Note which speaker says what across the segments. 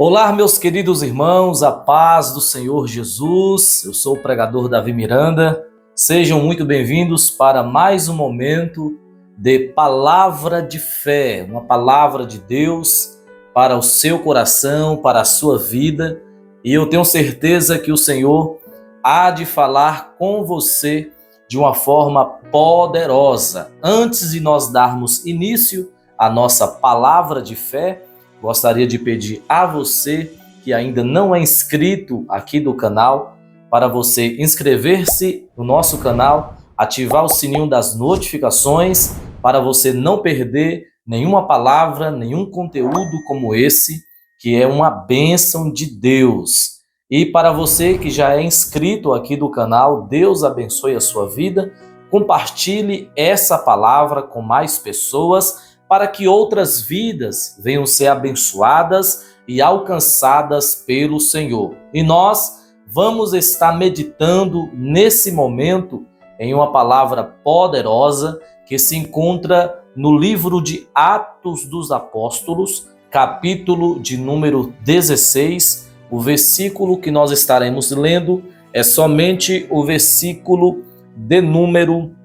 Speaker 1: Olá, meus queridos irmãos, a paz do Senhor Jesus. Eu sou o pregador Davi Miranda. Sejam muito bem-vindos para mais um momento de palavra de fé, uma palavra de Deus para o seu coração, para a sua vida. E eu tenho certeza que o Senhor há de falar com você de uma forma poderosa. Antes de nós darmos início à nossa palavra de fé, gostaria de pedir a você que ainda não é inscrito aqui do canal, para você inscrever-se no nosso canal, ativar o sininho das notificações, para você não perder nenhuma palavra, nenhum conteúdo como esse, que é uma bênção de Deus. E para você que já é inscrito aqui do canal, Deus abençoe a sua vida, compartilhe essa palavra com mais pessoas, para que outras vidas venham ser abençoadas e alcançadas pelo Senhor. E nós vamos estar meditando nesse momento em uma palavra poderosa que se encontra no livro de Atos dos Apóstolos, capítulo de número 16. O versículo que nós estaremos lendo é somente o versículo de número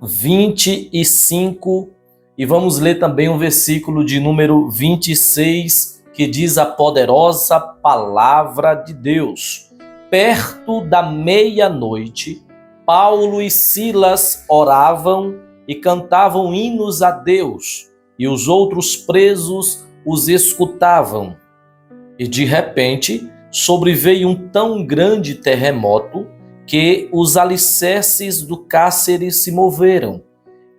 Speaker 1: 25. E vamos ler também o versículo de número 26, que diz a poderosa palavra de Deus. Perto da meia-noite, Paulo e Silas oravam e cantavam hinos a Deus, e os outros presos os escutavam. E de repente, sobreveio um tão grande terremoto que os alicerces do cárcere se moveram.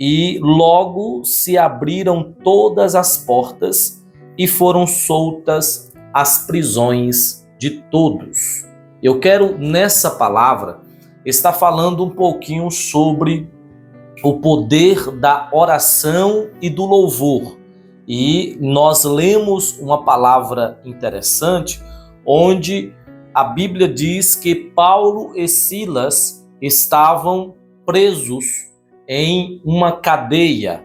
Speaker 1: E logo se abriram todas as portas e foram soltas as prisões de todos. Eu quero, nessa palavra, estar falando um pouquinho sobre o poder da oração e do louvor. E nós lemos uma palavra interessante, onde a Bíblia diz que Paulo e Silas estavam presos em uma cadeia.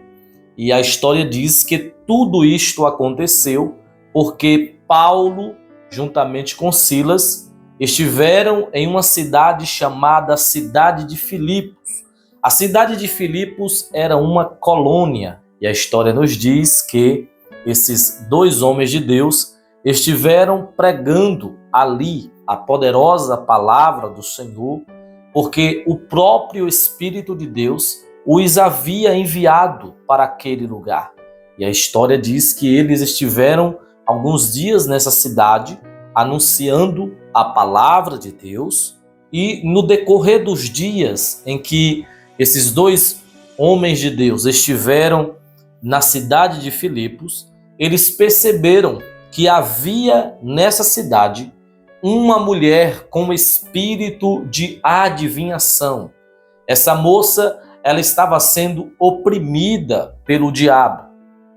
Speaker 1: E a história diz que tudo isto aconteceu porque Paulo, juntamente com Silas, estiveram em uma cidade chamada Cidade de Filipos. A cidade de Filipos era uma colônia, e a história nos diz que esses dois homens de Deus estiveram pregando ali a poderosa palavra do Senhor, porque o próprio Espírito de Deus os havia enviado para aquele lugar. E a história diz que eles estiveram alguns dias nessa cidade anunciando a palavra de Deus, e no decorrer dos dias em que esses dois homens de Deus estiveram na cidade de Filipos, eles perceberam que havia nessa cidade uma mulher com espírito de adivinhação. Essa moça, ela estava sendo oprimida pelo diabo.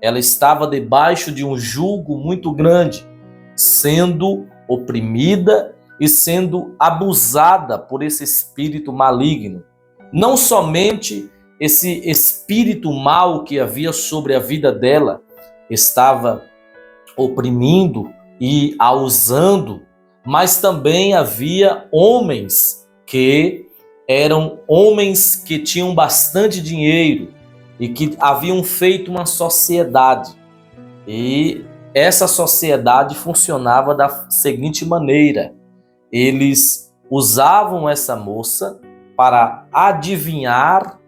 Speaker 1: Ela estava debaixo de um jugo muito grande, sendo oprimida e sendo abusada por esse espírito maligno. Não somente esse espírito mau que havia sobre a vida dela estava oprimindo e a usando, mas também havia homens que eram homens que tinham bastante dinheiro e que haviam feito uma sociedade. E essa sociedade funcionava da seguinte maneira: eles usavam essa moça para adivinhar,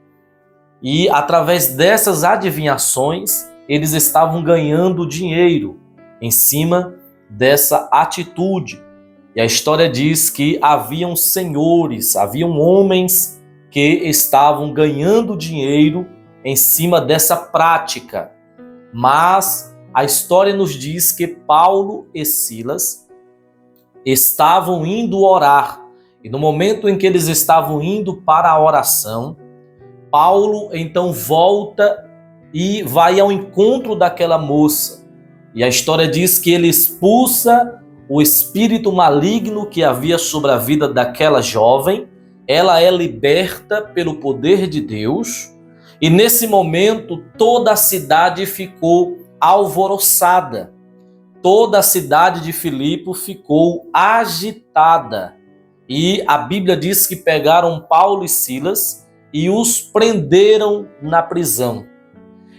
Speaker 1: e através dessas adivinhações eles estavam ganhando dinheiro em cima dessa atitude. E a história diz que haviam senhores, haviam homens que estavam ganhando dinheiro em cima dessa prática. Mas a história nos diz que Paulo e Silas estavam indo orar. E no momento em que eles estavam indo para a oração, Paulo então volta e vai ao encontro daquela moça. E a história diz que ele expulsa o espírito maligno que havia sobre a vida daquela jovem. Ela é liberta pelo poder de Deus, e nesse momento toda a cidade ficou alvoroçada. toda a cidade de Filipe ficou agitada. E a Bíblia diz que pegaram Paulo e Silas e os prenderam na prisão.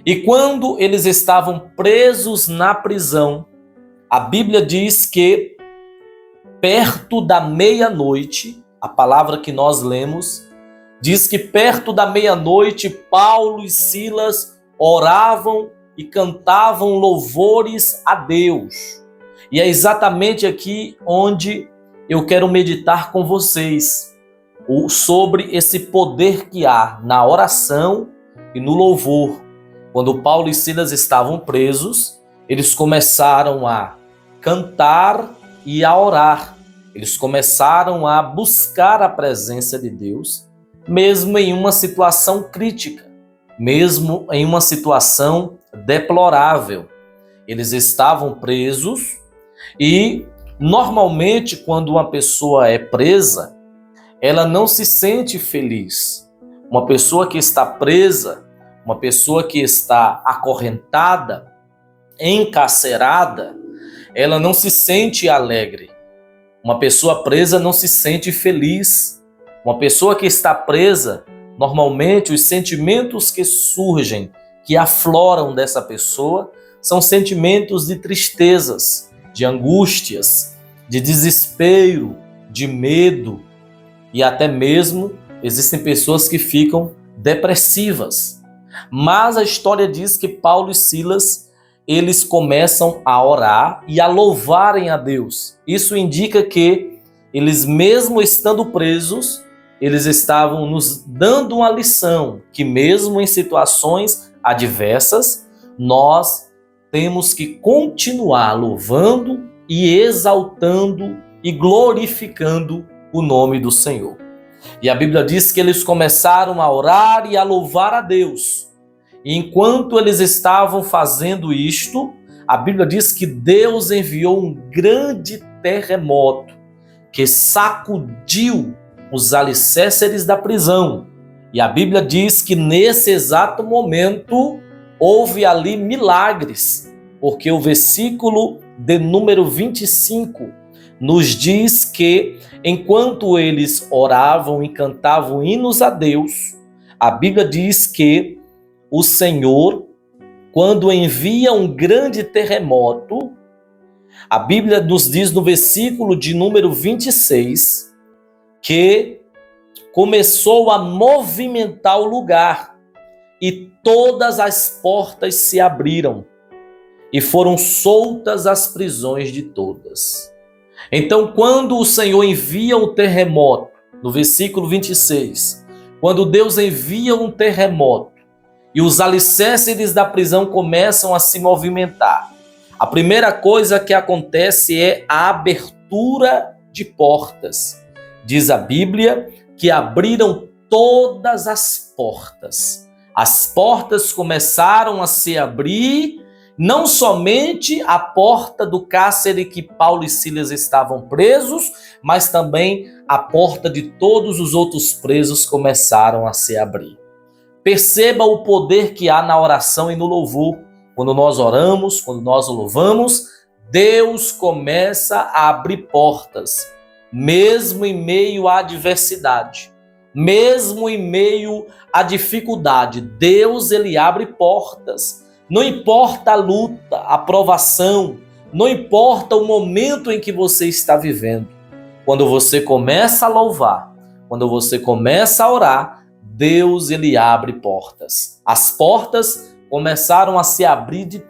Speaker 1: E quando eles estavam presos na prisão, a Bíblia diz que perto da meia-noite, a palavra que nós lemos, diz que perto da meia-noite, Paulo e Silas oravam e cantavam louvores a Deus. E é exatamente aqui onde eu quero meditar com vocês sobre esse poder que há na oração e no louvor. Quando Paulo e Silas estavam presos, eles começaram a cantar e a orar. Eles começaram a buscar a presença de Deus, mesmo em uma situação crítica, mesmo em uma situação deplorável. Eles estavam presos e, normalmente, quando uma pessoa é presa, ela não se sente feliz. Uma pessoa que está presa, uma pessoa que está acorrentada, encarcerada, ela não se sente alegre. Uma pessoa presa não se sente feliz. Uma pessoa que está presa, normalmente os sentimentos que surgem, que afloram dessa pessoa, são sentimentos de tristezas, de angústias, de desespero, de medo, e até mesmo existem pessoas que ficam depressivas. Mas a história diz que Paulo e Silas, eles começam a orar e a louvarem a Deus. Isso indica que eles, mesmo estando presos, eles estavam nos dando uma lição, que mesmo em situações adversas, nós temos que continuar louvando e exaltando e glorificando o nome do Senhor. E a Bíblia diz que eles começaram a orar e a louvar a Deus. E enquanto eles estavam fazendo isto, a Bíblia diz que Deus enviou um grande terremoto que sacudiu os alicerces da prisão. E a Bíblia diz que nesse exato momento houve ali milagres, porque o versículo de número 25 nos diz que enquanto eles oravam e cantavam hinos a Deus, a Bíblia diz que o Senhor, quando envia um grande terremoto, a Bíblia nos diz no versículo de número 26 que começou a movimentar o lugar e todas as portas se abriram e foram soltas as prisões de todas. Então, quando o Senhor envia um terremoto, no versículo 26, quando Deus envia um terremoto, e os alicerces da prisão começam a se movimentar, a primeira coisa que acontece é a abertura de portas. Diz a Bíblia que abriram todas as portas. As portas começaram a se abrir, não somente a porta do cárcere que Paulo e Silas estavam presos, mas também a porta de todos os outros presos começaram a se abrir. Perceba o poder que há na oração e no louvor. Quando nós oramos, quando nós louvamos, Deus começa a abrir portas, mesmo em meio à adversidade, mesmo em meio à dificuldade. Deus, ele abre portas. Não importa a luta, a provação, não importa o momento em que você está vivendo. Quando você começa a louvar, quando você começa a orar, Deus, ele abre portas. As portas começaram a se abrir de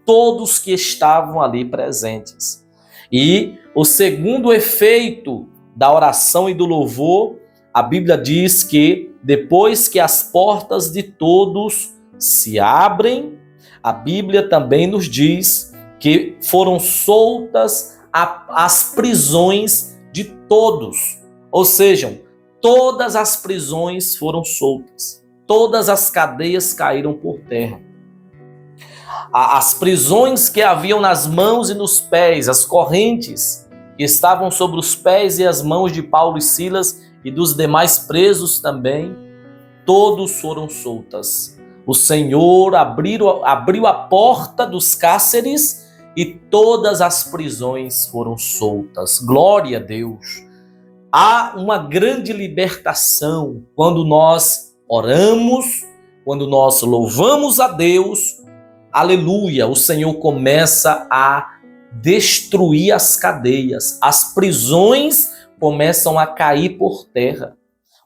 Speaker 1: todos que estavam ali presentes. E o segundo efeito da oração e do louvor, a Bíblia diz que depois que as portas de todos se abrem, a Bíblia também nos diz que foram soltas as prisões de todos. Ou seja, todas as prisões foram soltas. Todas as cadeias caíram por terra. As prisões que haviam nas mãos e nos pés, as correntes que estavam sobre os pés e as mãos de Paulo e Silas e dos demais presos também, todos foram soltas. O Senhor abriu a porta dos cárceres e todas as prisões foram soltas. Glória a Deus. Há uma grande libertação quando nós oramos, quando nós louvamos a Deus. Aleluia, o Senhor começa a destruir as cadeias, as prisões começam a cair por terra.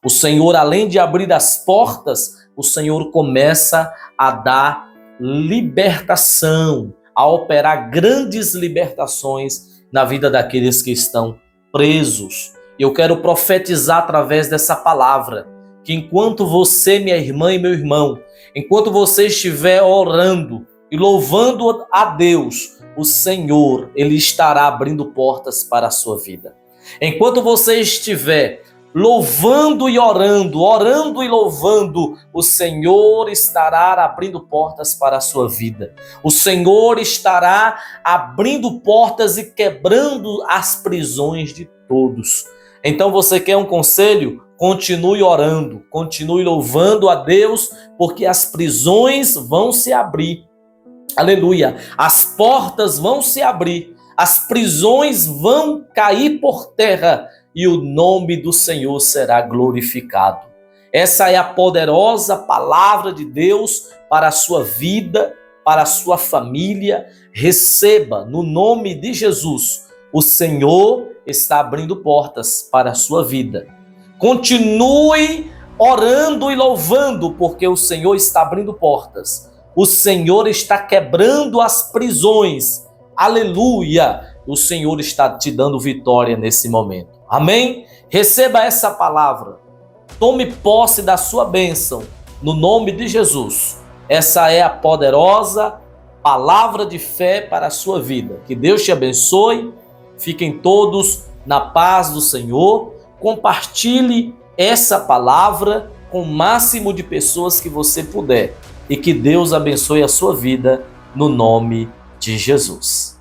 Speaker 1: O Senhor, além de abrir as portas, o Senhor começa a dar libertação, a operar grandes libertações na vida daqueles que estão presos. Eu quero profetizar através dessa palavra, que enquanto você, minha irmã e meu irmão, enquanto você estiver orando e louvando a Deus, o Senhor, Ele estará abrindo portas para a sua vida. Enquanto você estiver louvando e orando, orando e louvando, o Senhor estará abrindo portas para a sua vida. O Senhor estará abrindo portas e quebrando as prisões de todos. Então você quer um conselho? Continue orando, continue louvando a Deus, porque as prisões vão se abrir. Aleluia! As portas vão se abrir, as prisões vão cair por terra e o nome do Senhor será glorificado. Essa é a poderosa palavra de Deus para a sua vida, para a sua família. Receba no nome de Jesus. O Senhor está abrindo portas para a sua vida. Continue orando e louvando, porque o Senhor está abrindo portas. O Senhor está quebrando as prisões. Aleluia! O Senhor está te dando vitória nesse momento. Amém? Receba essa palavra. Tome posse da sua bênção no nome de Jesus. Essa é a poderosa palavra de fé para a sua vida. Que Deus te abençoe. Fiquem todos na paz do Senhor. Compartilhe essa palavra com o máximo de pessoas que você puder. E que Deus abençoe a sua vida no nome de Jesus.